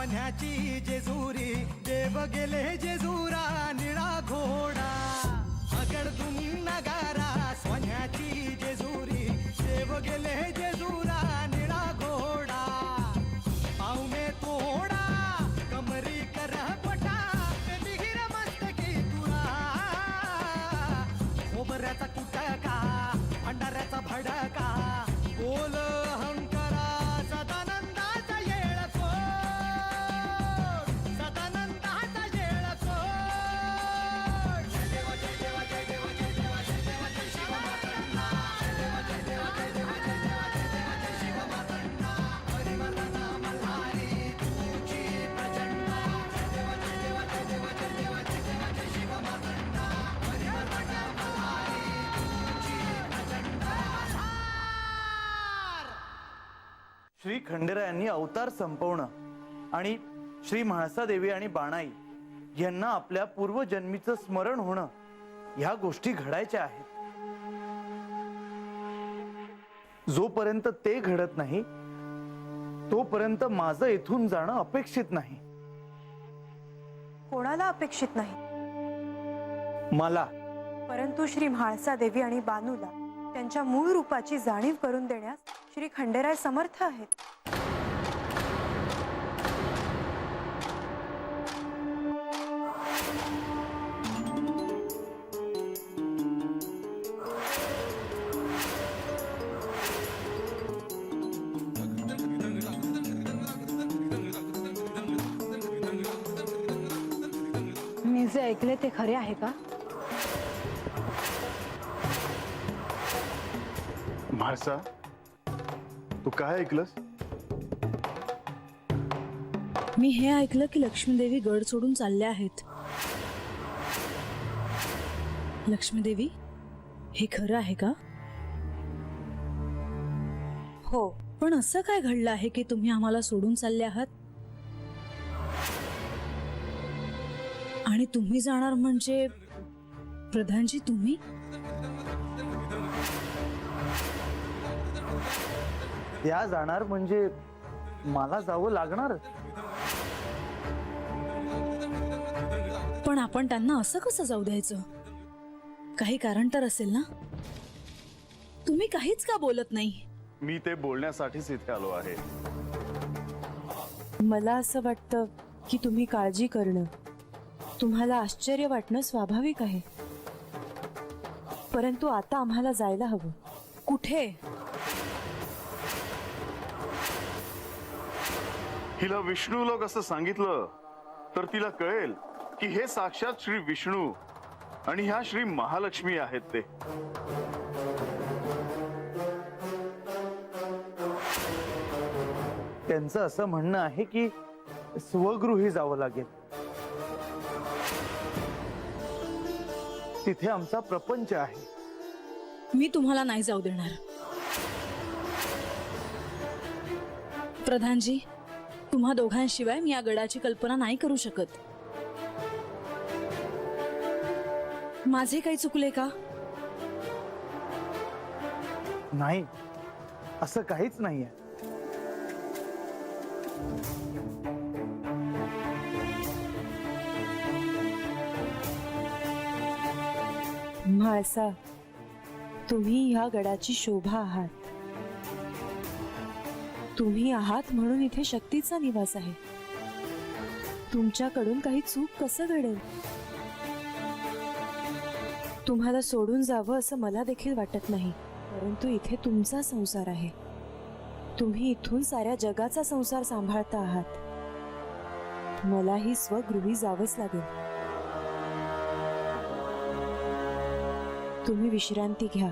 सोन्याची जेजुरी देव गेले जेजुरा निळा घोडा अगडतून नगारा सोन्याची जेजुरी देव गेले जेजुरा निळा घोडा पावमे तोडा कमरी कर पटा बिहिर मस्तकी तुरा खोबऱ्याचा कुटका भंडाऱ्याचा भडका बोल अहंकारा सदानंदाचा येळको सदानंदाचा येळको जय देव जय देव जय देव जय देव जय देव जय शिव मातंडा जय देव जय देव जय देव जय देव जय देव जय शिव मातंडा हरिवर्धन मल्हारी तुझी प्रचंड जय देव जय देव जय देव जय देव जय देव जय शिव मातंडा हरिवर्धन मल्हारी तुझी प्रचंड श्री खंडेरायांनी अवतार संपवणं आणि श्री म्हाळसादेवी आणि बाणाई यांना आपल्या पूर्वजन्मीचं स्मरण होणं ह्या गोष्टी घडायच्या आहेत. जोपर्यंत ते घडत नाही तोपर्यंत माझं इथून जाणं अपेक्षित नाही. कोणाला अपेक्षित नाही? मला. परंतु श्री म्हाळसादेवी आणि बानूला त्यांच्या मूळ रूपाची जाणीव करून देण्यास श्री खंडेराय समर्थ आहेत. मी जे ऐकले ते खरे आहे का? म्हाळसा, तू काय ऐकलंस? मी हे ऐकलं की लक्ष्मीदेवी गड सोडून चालल्या आहेत. लक्ष्मीदेवी, हे खरं आहे का? हो. पण असं काय घडलं आहे की तुम्ही आम्हाला सोडून चालले आहात? आणि तुम्ही जाणार म्हणजे प्रधानजी तुम्ही? त्या जाणार म्हणजे मला जावं लागणार. पण आपण त्यांना असं कसं जाऊ द्यायचं? काही कारण तर असेल ना? तुम्ही काहीच का बोलत नाही? मी ते बोलण्यासाठीच इथे आलो आहे. मला असं वाटतं की तुम्ही काळजी करणं, तुम्हाला आश्चर्य वाटणं स्वाभाविक आहे. परंतु आता आम्हाला जायला हवं. कुठे? हिला विष्णू लोक असं सांगितलं तर तिला कळेल की हे साक्षात श्री विष्णू आणि ह्या श्री महालक्ष्मी आहेत. ते त्यांचं असं म्हणणं आहे की स्वगृही जावं लागेल. तिथे आमचा प्रपंच आहे. मी तुम्हाला नाही जाऊ देणार. प्रधानजी, तुम्हा दोघांशिवाय मी या गडाची कल्पना नाही करू शकत. माझे काही चुकले का? नाही, असं काहीच नाहीये. म्हाळसा, तुम्ही ह्या गडाची शोभा आहात. तुम्ही आहात म्हणून इथे शक्तीचा निवास आहे. तुमच्याकडून काही चूक कसं घडेल? तुम्हाला सोडून जावं असं मला देखील वाटत नाही. परंतु इथे तुमचा संसार आहे. तुम्ही इथून साऱ्या जगाचा संसार सांभाळता आहात. मलाही स्वगृही जावंच लागेल. तुम्ही विश्रांती घ्या.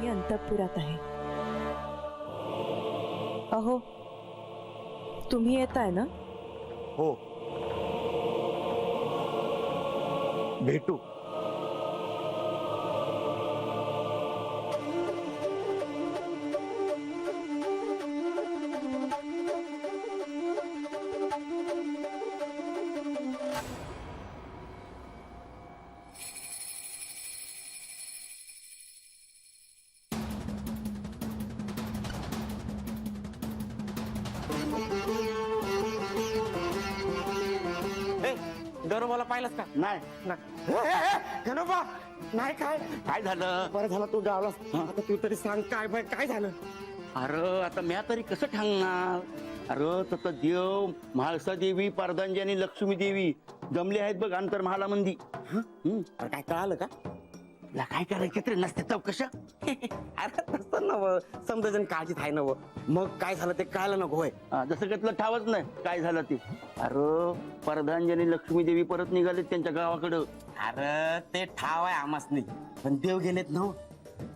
मी अंतःपुरात आहे. अहो, तुम्ही येताय ना? हो, भेटू. गरोबाला पाहिलंस का? नाही गणोबा नाही काय काय झालं बरं झालं तू गावलास. आता तू तरी सांग काय बाय काय झालं? अरे आता म्या तरी कसं सांगणार. अरे तसं देव म्हाळसा देवी पारदांजी आणि लक्ष्मी देवी जमले आहेत बघ अंतर महाला मंदी. अरे काय कळालं का? तुला काय करायचं तरी नसते चौकशा. अरे तसं नव समजा काळजीत आहे नव. मग काय झालं ते कळालं नको होय. जसं काय तुला ठावच नाही काय झालं ते. अरे पारदांजी आणि लक्ष्मी देवी परत निघाले त्यांच्या गावाकडं. अरे ते ठाव आहे आमास नाही पण देव गेलेत नव.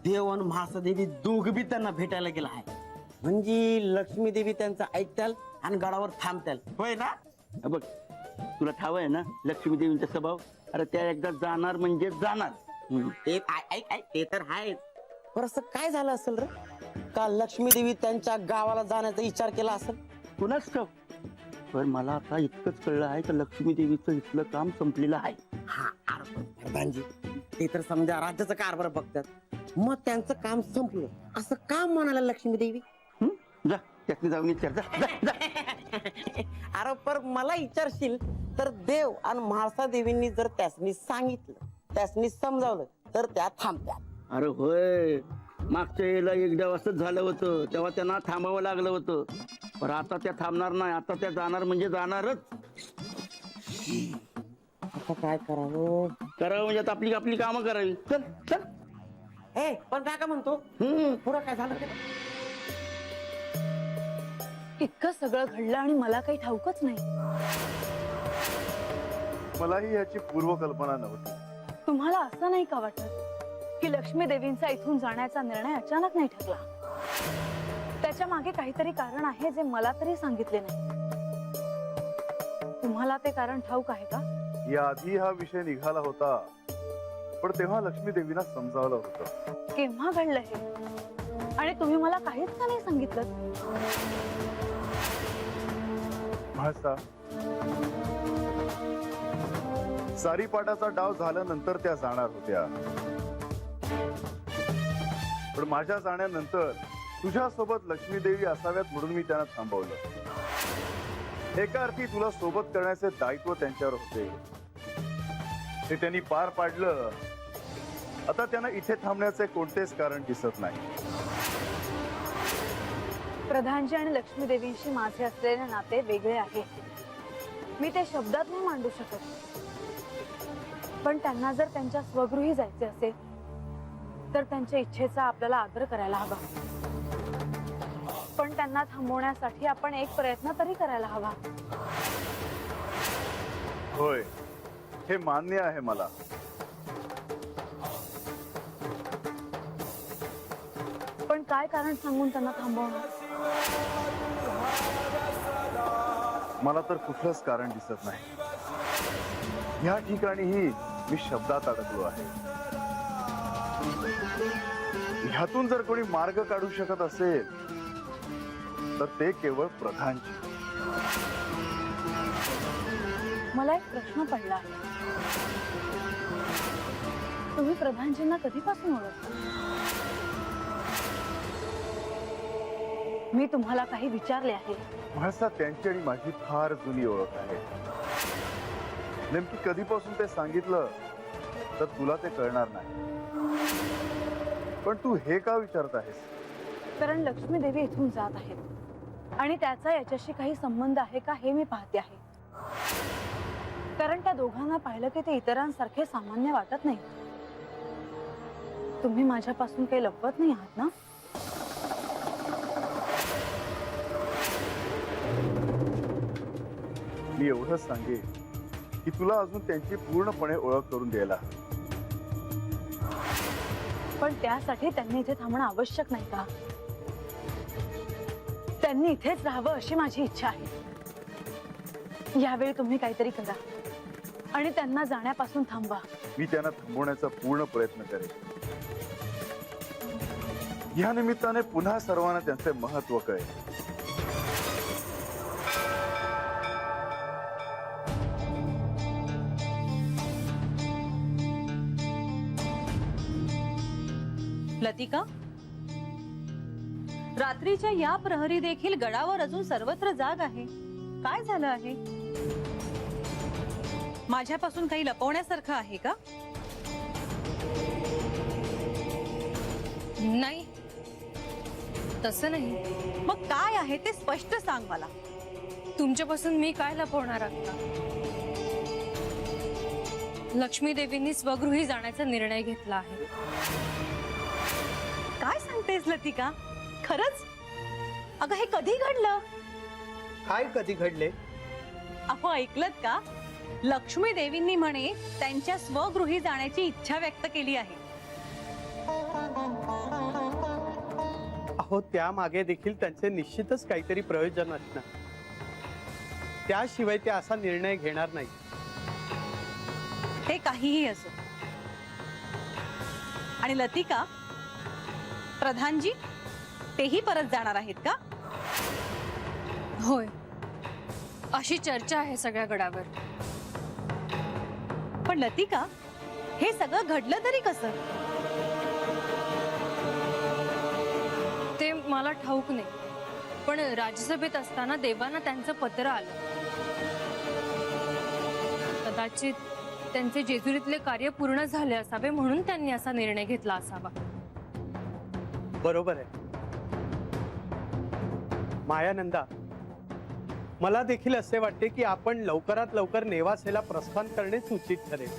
देव आणि म्हाळसा देवी दोघ बी त्यांना भेटायला गेला आहे. म्हणजे लक्ष्मी देवी त्यांचं ऐकताल आणि गडावर थांबताल होय ना? बघ तुला ठाव आहे ना लक्ष्मी देवींचा स्वभाव. अरे त्या एकदा जाणार म्हणजे जाणार. ते ऐक ऐक ते तर आहेच. पण असं काय झालं असेल रे का लक्ष्मी देवी त्यांच्या गावाला जाण्याचा विचार केला असेल? कुणाच ठाव. पण मला आता इतकंच कळलं आहे की लक्ष्मी देवीचं इथलं काम संपलेलं आहे. हा अरे पण प्रधानजी ते तर समजा राज्याचं कारभार बघतात. मग त्यांचं काम संपलं असं का म्हणाला लक्ष्मी देवी? जा त्यातनी जाऊन विचार जा, जा, जा. अरे पर मला विचारशील तर देव आणि म्हाळसा देवींनी जर त्यासनी सांगितलं त्यासनी समजावलं तर त्या थांबत्या. अरे होय मागच्या वेळेला एकदा असंच झालं होतं तेव्हा त्यांना थांबावं लागलं होतं. पण आता त्या थांबणार नाही. आता त्या जाणार म्हणजे जाणारच. आता काय करावं? करावं म्हणजे आता आपली आपली कामं करावी. चल चल. ए पण काय का म्हणतो पुढं काय झालं ते? इतकं सगळं घडलं आणि मला काही ठाऊकच नाही. मलाही याची पूर्वकल्पना नव्हती. तुम्हाला असं नाही का वाटत की लक्ष्मी देवींचा इथून जाण्याचा निर्णय अचानक नाही ठरला? त्याच्या मागे काहीतरी कारण आहे जे मला तरी सांगितले नाही. तुम्हाला ते कारण ठाऊक आहे का? याआधी हा विषय निघाला होता पण तेव्हा लक्ष्मी देवीला समजावलं होतं. केव्हा घडलं हे आणि तुम्ही मला काहीच का नाही सांगितलं? म्हाळसा सारीपाटाचा डाव झाल्यानंतर त्या जाणार होत्या. पण माझ्या जाण्यानंतर तुझ्यासोबत लक्ष्मी देवी असाव्यात म्हणून मी त्यांना थांबवलं. एका अर्थी तुला सोबत करण्याचे दायित्व त्यांच्यावर होते. ते त्यांनी पार पाडलं. आता त्यांना इथे थांबण्याचे कोणतेच कारण दिसत नाही. प्रधानजी आणि लक्ष्मी देवींशी माझे असलेले नाते वेगळे आहे. मी ते शब्दात नाही मांडू शकत. पण त्यांना जर त्यांच्या स्वगृही जायचे असेल तर त्यांच्या इच्छेचा आपल्याला आदर करायला हवा. पण त्यांना थांबवण्यासाठी आपण एक प्रयत्न तरी करायला हवा. होय हे मान्य आहे मला. पण काय कारण सांगून त्यांना थांबवणार? मला तर कुठलंच कारण दिसत नाही. या ठिकाणीही मी शब्दात अडकलो आहे. ह्यातून जर कोणी मार्ग काढू शकत असेल तर ते केवळ प्रधानजी. मला एक प्रश्न पडला आहे. तुम्ही प्रधानजींना कधीपासून ओळखता? मी तुम्हाला काही विचारले आहे. म्हाळसा त्यांची आणि माझी फार जुनी ओळख आहे. नेमकी कधीपासून ते सांगितलं तर तुला ते कळणार नाही. पण तू हे का विचारत आहेस? कारण लक्ष्मी देवी इथून जात आहेत आणि त्याचा याच्याशी काही संबंध आहे का हे मी पाहते आहे. कारण त्या दोघांना पाहिलं की ते इतरांसारखे सामान्य वाटत नाही. तुम्ही माझ्यापासून काही लपवत नाही आहात ना? मी एवढंच सांगेन की तुला अजून त्यांची पूर्णपणे ओळख करून द्यायला. पण त्यासाठी त्यांनी इथे थांबणं आवश्यक नाही का? त्यांनी इथेच राहावं अशी माझी इच्छा आहे. यावेळी तुम्ही काहीतरी करा आणि त्यांना जाण्यापासून थांबवा. मी त्यांना थांबवण्याचा पूर्ण प्रयत्न करेन. या निमित्ताने पुन्हा सर्वांना त्यांचे महत्व कळेल. लतिका, रात्रीच्या या प्रहरी देखील गडावर अजून सर्वत्र जाग आहे. काय झालं आहे? माझ्यापासून काही लपवण्यासारखं आहे का? नाही, तसं नाही. मग काय आहे ते स्पष्ट सांग मला. तुमच्यापासून मी काय लपवणार आता? लक्ष्मी देवींनी स्वगृही जाण्याचा निर्णय घेतला आहे. काय सांगतेस लतिका? खरंच? अगं हे कधी घडलं? काय कधी घडले? अहो ऐकलत का? लक्ष्मी देवींनी म्हणे त्यांच्या स्वगृही जाण्याची इच्छा व्यक्त केली आहे. अहो त्यामागे देखील त्यांचे निश्चितच काहीतरी प्रयोजन असणार. त्याशिवाय ते असा निर्णय घेणार नाही. ते काहीही असो. आणि लतिका, प्रधानजी तेही परत जाणार आहेत का? होय, अशी चर्चा आहे सगळ्या गडावर. पण लतिका, हे सगळं घडलं तरी कसं? ते मला ठाऊक नाही, पण राज्यसभेत असताना देवांना त्यांचं पत्र आलं. कदाचित त्यांचे जेजुरीतले कार्य पूर्ण झाले असावे म्हणून त्यांनी असा निर्णय घेतला असावा. बरोबर आहे मायानंदा. मला देखील असे वाटते की आपण लवकरात लवकर नेवासेला प्रस्थान करणेच उचित ठरेल.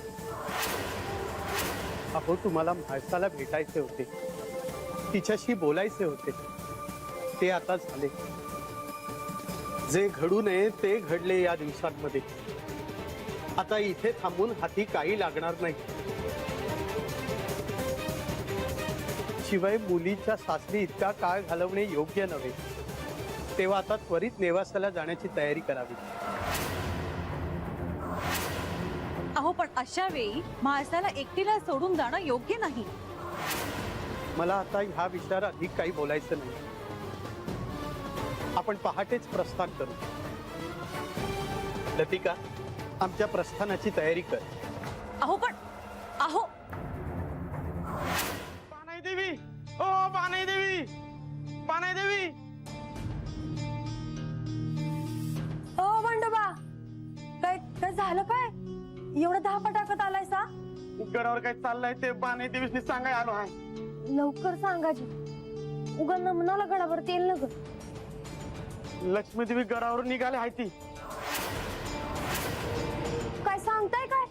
अहो तुम्हाला म्हाळसाला भेटायचे होते, तिच्याशी बोलायचे होते, ते आता झाले. जे घडू नये ते घडले या दिवसांमध्ये. आता इथे थांबून हाती काही लागणार नाही. शिवाय मुलीच्या सासरी इतका काळ घालवणे योग्य नव्हे. तेव्हा आता त्वरित नेवासाला जाण्याची तयारी करावी. अहो पण अशा वेळी माणसाला एकटीला सोडून जाणं योग्य नाही. मला आता ह्या विषयावर अधिक काही बोलायचं नाही. आपण पहाटेच प्रस्थान करू. लतिका, आमच्या प्रस्थानाची तयारी कर. अहो पण अहो पानाई देवी, ओ पानाई देवी, पानाई देवी. ओ बंडोबा, काय काय झालं? काय एवढं धापा टाकत आलाय सा? गडावर काय चाललंय ते पानाई देवीसनी सांगाय आलो आहे. लवकर सांगा जी. उगा नमनाला गडावरती येईल ना ग. लक्ष्मी देवी गडावर निघाले आहे ती. काय सांगताय काय?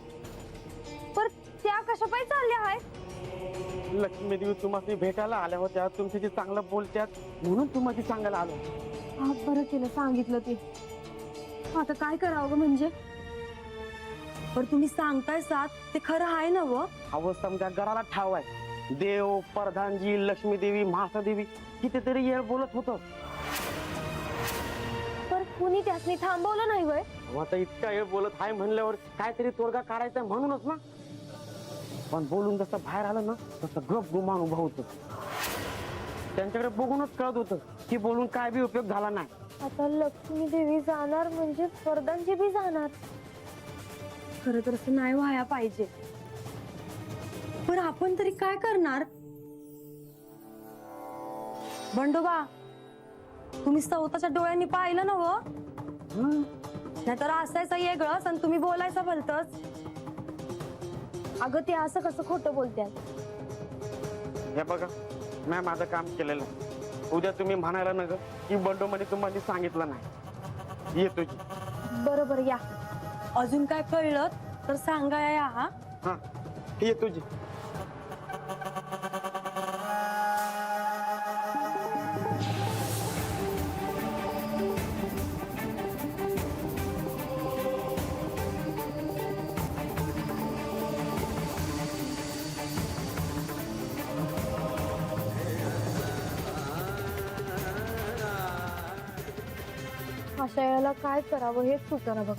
पर त्या कशा पायी चालल्या आहेत? लक्ष्मी देवी तुम्हाला भेटायला आल्या होत्या, तुमच्याशी चांगलं बोलत्यात म्हणून तुम्हाला सांगायला आलो. हा बरं केलं सांगितलं ते. आता काय करावं ग म्हणजे? पर तुम्ही सांगताय सात ते खरं आहे ना व? अहो समजा गडाला ठाव आहे. देव, प्रधानजी, लक्ष्मी देवी, महासा देवी कितीतरी येळ बोलत होतं. पर कुणी त्यासनी थांबवलं नाही वय? आता इतका वेळ बोलत आहे म्हणल्यावर काहीतरी तोडगा काढायचा म्हणूनच ना. पण बोलून जसं बाहेर आलं ना तसं गप गुमान उभं होतं. त्यांच्याकडे बघूनच कळत होतं की बोलून काय बी उपयोग झाला नाही. आता लक्ष्मी देवी जाणार म्हणजे प्रधानजी बी जाणार. खरं तर असं नाही व्हाया पाहिजे. पण आपण तरी काय करणार? बंडोबा, तुम्ही स्वतःच्या डोळ्यांनी पाहिलं ना व? नाहीतर असायचं वेगळंच आणि तुम्ही बोलायचं भलतच. अगं ते असं कसं खोटं बोलत्यात? हे बघा, मी माझं काम केलेलं. उद्या तुम्ही म्हणायला नग की बंडो म्हणे तुम्हाला सांगितलं नाही. येतो की. बरोबर या. अजून काय कळलं तर सांगा या. हा हा येतो जी. अशा याला काय करावं हेच सुचना बघ.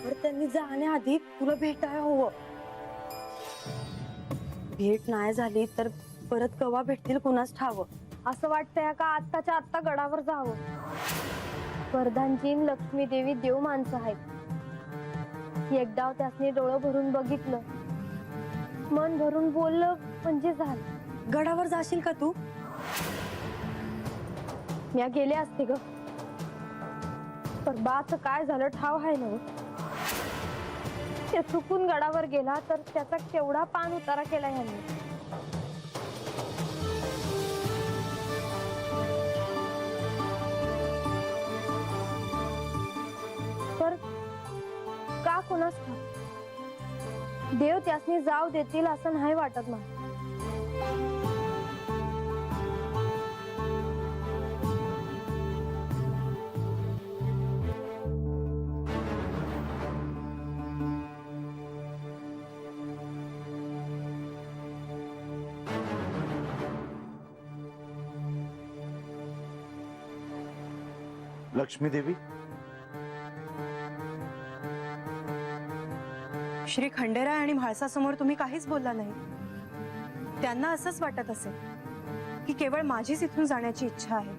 तर त्यांनी जाण्याआधी तुला भेटायला हवं. भेट नाही झाली तर परत कवा भेटतील कुणास ठाव. असं वाटतंय का आत्ताच्या आत्ता गडावर जावं. प्रधानजी लक्ष्मी देवी देव माणसं आहेत. एकदा त्यासनी डोळं भरून बघितलं, मन भरून बोललं म्हणजे झालं. गडावर जाशील का तू? म्या गेले असते ग, पण बाच काय झालं ठाव आहे ना. ते चुकून गडावर गेला तर त्याचा केवढा पान उतारा केला यांनी. तर का कोणास ठाऊक, देव त्यासनी जाव देतील असं नाही वाटत मला. लक्ष्मी देवी, श्री खंडेराय आणि म्हाळसासमोर तुम्ही काहीच बोलला नाही. त्यांना असंच वाटत असेल की केवळ माझीच इथून जाण्याची इच्छा आहे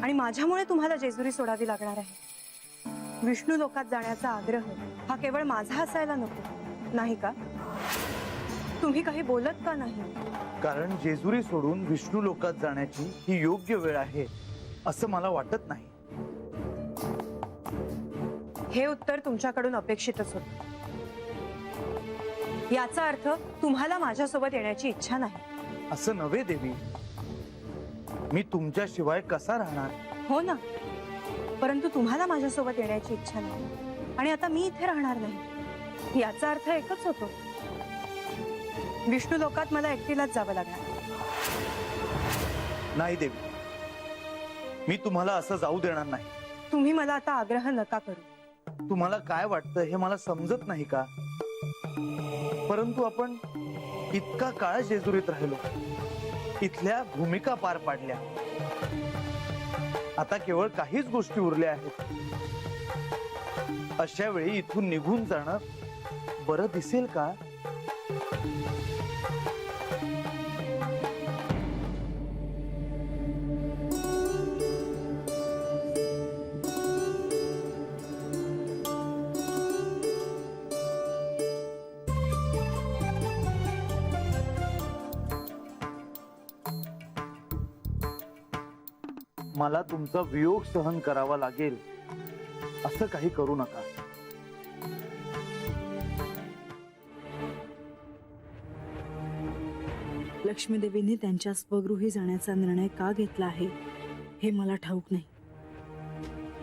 आणि माझ्यामुळे तुम्हाला जेजुरी सोडावी लागणार आहे. विष्णू लोकात जाण्याचा आग्रह हा केवळ माझा असायला नको, नाही का? तुम्ही काही बोलत का नाही? कारण जेजुरी सोडून विष्णू लोकात जाण्याची ही योग्य वेळ आहे असं मला वाटत नाही. हे उत्तर तुमच्याकडून अपेक्षितच होतं. याचा अर्थ तुम्हाला माझ्यासोबत येण्याची इच्छा नाही. असं नव्हे देवी, मी तुमच्याशिवाय कसा राहणार? हो ना, परंतु तुम्हाला माझ्यासोबत येण्याची इच्छा नाही आणि आता मी इथे राहणार नाही. याचा अर्थ एकच होतो, विष्णू लोकात मला एकटीलाच जावं लागणार. नाही देवी, मी तुम्हाला असं जाऊ देणार नाही. तुम्ही मला आता आग्रह नका करू. तुम्हाला काय वाटतं हे मला समजत नाही का? परंतु आपण इतका काळ जेजुरीत राहिलो, इथल्या भूमिका पार पाडल्या, आता केवळ काहीच गोष्टी उरल्या आहेत. अशा वेळी इथून निघून जाणं बरं दिसेल का? मला तुमचा वियोग सहन करावा लागेल असं काही करू नका. लक्ष्मीदेवींनी त्यांच्या स्वगृही जाण्याचा निर्णय का घेतला आहे हे मला ठाऊक नाही,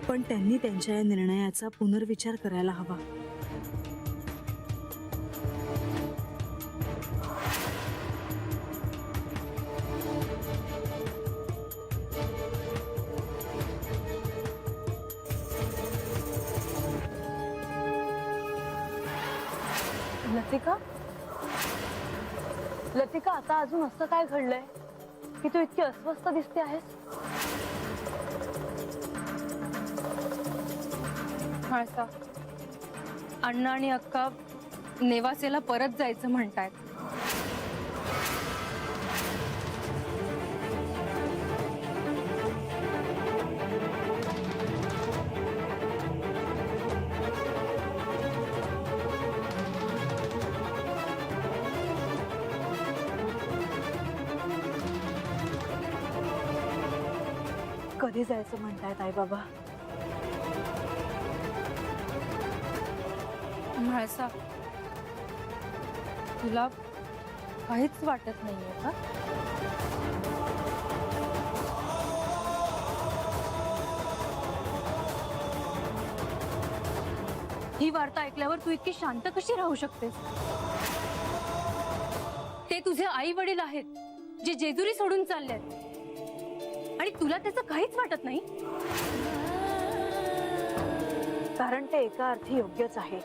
पण त्यांनी त्यांच्या या निर्णयाचा पुनर्विचार करायला हवा. लतिका, लतिका, आता अजून असं काय घडलंय की तू इतकी अस्वस्थ दिसते आहेस? म्हाळसा, अण्णा आणि अक्का नेवासेला परत जायचं म्हणतायत. कधी जायचं म्हणतायत आई बाबा? म्हाळसा, तुला काहीच वाटत नाहीये का? ही वार्ता ऐकल्यावर तू इतकी शांत कशी राहू शकतेस? ते तुझे आई वडील आहेत जे जेजुरी सोडून चाललेत आणि तुला त्याचं काहीच वाटत नाही? कारण ते एका अर्थी योग्यच आहे.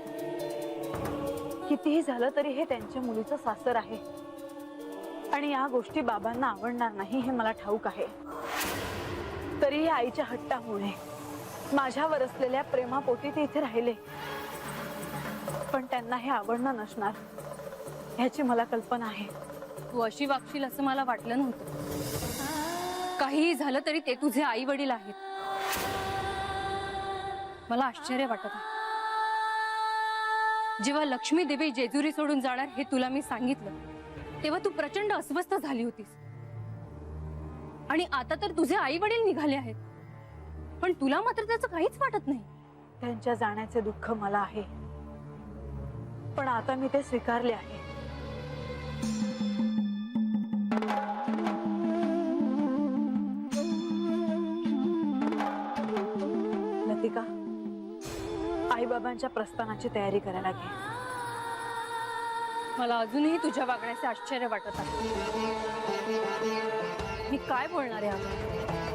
कितीही झालं तरी हे त्यांच्या मुलीचं सासर आहे आणि या गोष्टी बाबांना आवडणार नाही हे मला ठाऊक आहे. तरीही आईच्या हट्टामुळे, माझ्यावर असलेल्या प्रेमापोटी ते इथे राहिले, पण त्यांना हे आवडणार नसणार ह्याची मला कल्पना आहे. तू अशी वागशील असं मला वाटलं नव्हतं. काहीही झालं तरी ते तुझे आई वडील आहेत. मला आश्चर्य वाटत आहे. जेव्हा लक्ष्मी देवी जेजुरी सोडून जाणार हे तुला मी सांगितलं तेव्हा तू प्रचंड अस्वस्थ झाली होतीस. आणि आता तर तुझे आई वडील निघाले आहेत, पण तुला मात्र त्याचं काहीच वाटत नाही. त्यांच्या जाण्याचे दुःख मला आहे, पण आता मी ते स्वीकारले आहे. लतिका, आई बाबांच्या प्रस्थानाची तयारी करायला घे. मला अजूनही तुझ्या वागण्याचे आश्चर्य वाटत आहे. मी काय बोलणार आहे आता?